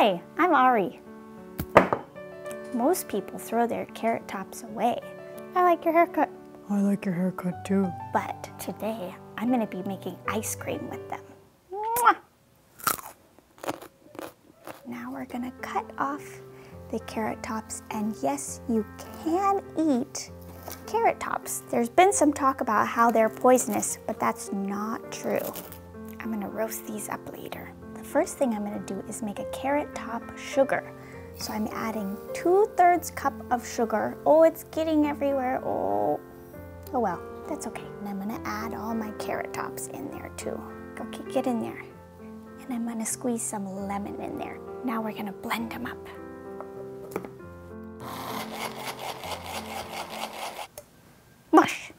Hi, I'm Ari. Most people throw their carrot tops away. I like your haircut. I like your haircut too. But today, I'm gonna be making ice cream with them. Mwah! Now we're gonna cut off the carrot tops, and yes, you can eat carrot tops. There's been some talk about how they're poisonous, but that's not true. I'm gonna roast these up later. The first thing I'm gonna do is make a carrot top sugar. So I'm adding 2/3 cup of sugar. Oh, it's getting everywhere. Oh well, that's okay. And I'm gonna add all my carrot tops in there too. Go kick it in there. And I'm gonna squeeze some lemon in there. Now we're gonna blend them up. Mush.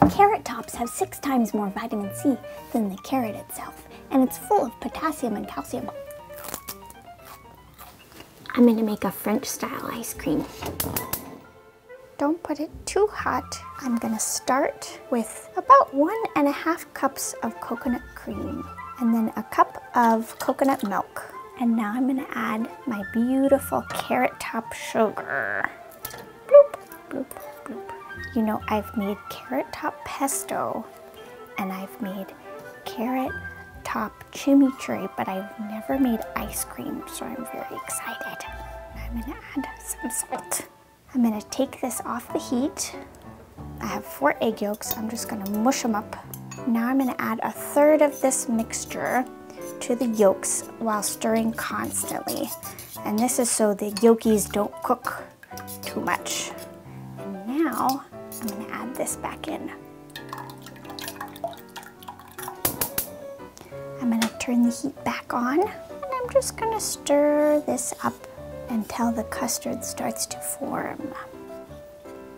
Carrot tops have 6 times more vitamin C than the carrot itself, and it's full of potassium and calcium. I'm gonna make a French style ice cream. Don't put it too hot. I'm gonna start with about 1.5 cups of coconut cream and then a cup of coconut milk. And now I'm gonna add my beautiful carrot top sugar. Bloop, bloop, bloop. You know, I've made carrot top pesto and I've made carrot top chimichurri, but I've never made ice cream, so I'm very excited. I'm gonna add some salt. I'm gonna take this off the heat. I have 4 egg yolks. I'm just gonna mush them up. Now I'm gonna add 1/3 of this mixture to the yolks while stirring constantly. And this is so the yolkies don't cook too much. And now I'm gonna add this back in. I'm gonna turn the heat back on, and I'm just gonna stir this up until the custard starts to form.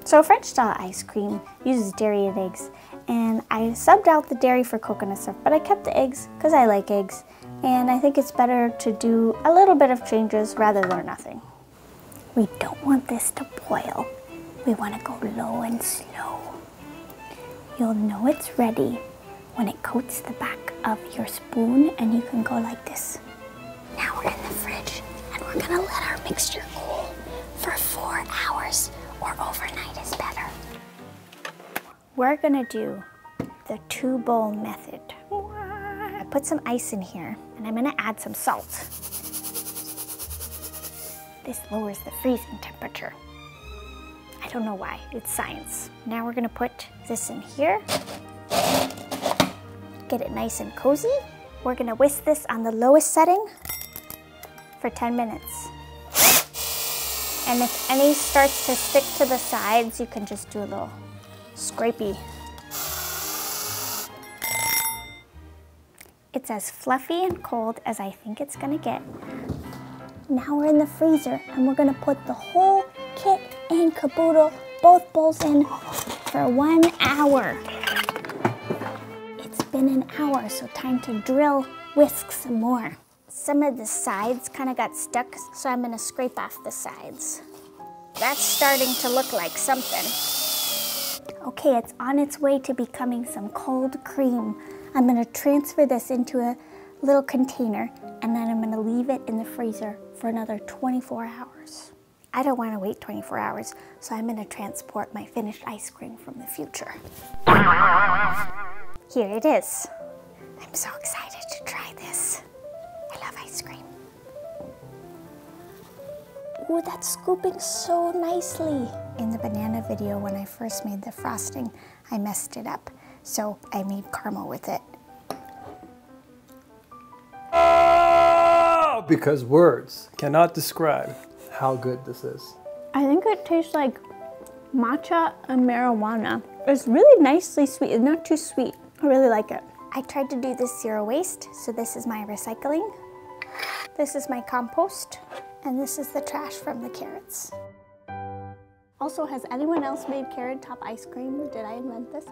So French style ice cream uses dairy and eggs, and I subbed out the dairy for coconut stuff, but I kept the eggs because I like eggs, and I think it's better to do a little bit of changes rather than nothing. We don't want this to boil. We want to go low and slow. You'll know it's ready when it coats the back of your spoon, and you can go like this. Now we're in the fridge, and we're gonna let our mixture cool for 4 hours, or overnight is better. We're gonna do the 2-bowl method. I put some ice in here, and I'm gonna add some salt. This lowers the freezing temperature. I don't know why, it's science. Now we're gonna put this in here. Get it nice and cozy. We're gonna whisk this on the lowest setting for 10 minutes. And if any starts to stick to the sides, you can just do a little scrapey. It's as fluffy and cold as I think it's gonna get. Now we're in the freezer, and we're gonna put the whole kit and caboodle, both bowls in for 1 hour. It's been an hour, so time to drill whisk some more. Some of the sides kind of got stuck, so I'm gonna scrape off the sides. That's starting to look like something. Okay, it's on its way to becoming some cold cream. I'm gonna transfer this into a little container, and then I'm gonna leave it in the freezer for another 24 hours. I don't wanna wait 24 hours, so I'm gonna transport my finished ice cream from the future. Here it is. I'm so excited to try this. I love ice cream. Ooh, that's scooping so nicely. In the banana video, when I first made the frosting, I messed it up. So I made caramel with it. Oh, because words cannot describe how good this is. I think it tastes like matcha and marijuana. It's really nicely sweet. It's not too sweet. I really like it. I tried to do this 0 waste, so this is my recycling. This is my compost, and this is the trash from the carrots. Also, has anyone else made carrot top ice cream? Did I invent this?